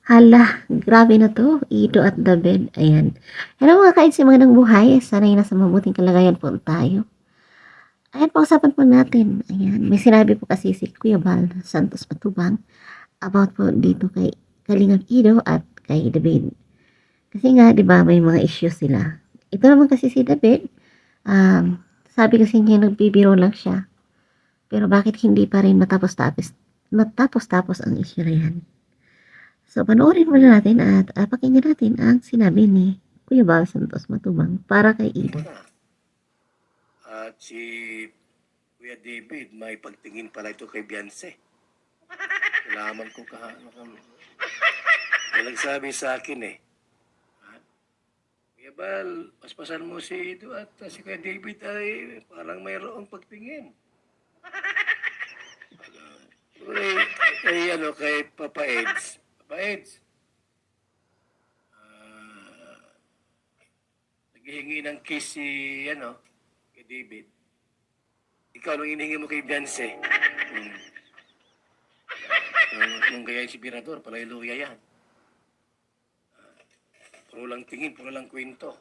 Hala, grabe na 'to, Ito at the bed, ayan. Hello mga kainsi, magandang buhay, sana'y nasa mabuting kalagayan po tayo. Ayan, pag-usapan po natin, ayan, may sinabi po kasi si Kuya Bal Santos Matubang about po dito kay Kalingap Ido at kay David. Kasi nga 'di ba may mga issues sila. Ito naman kasi si David, sabi kasi niya nagbibiro lang siya, pero bakit hindi pa rin matapos-tapos ang issue na 'yan. So, panoorin muna natin at pakinggan natin ang sinabi ni Kuya Bal Santos Matubang para kay Ida. At si Kuya David, may pagtingin pala ito kay Beyonce. Nalaman ko kahapon. May nagsabi sa akin eh. Kuya Bal, paspasan mo si Ido at si Kuya David ay parang mayroong pagtingin. Kay Papa Eds. Papa Eds, naghihingi ng kiss si, kay David. Ikaw, nung hinihingi mo kay Beyonce, nung gaya si Birador, pala iluya yan. Puro lang tingin, puro lang kwento.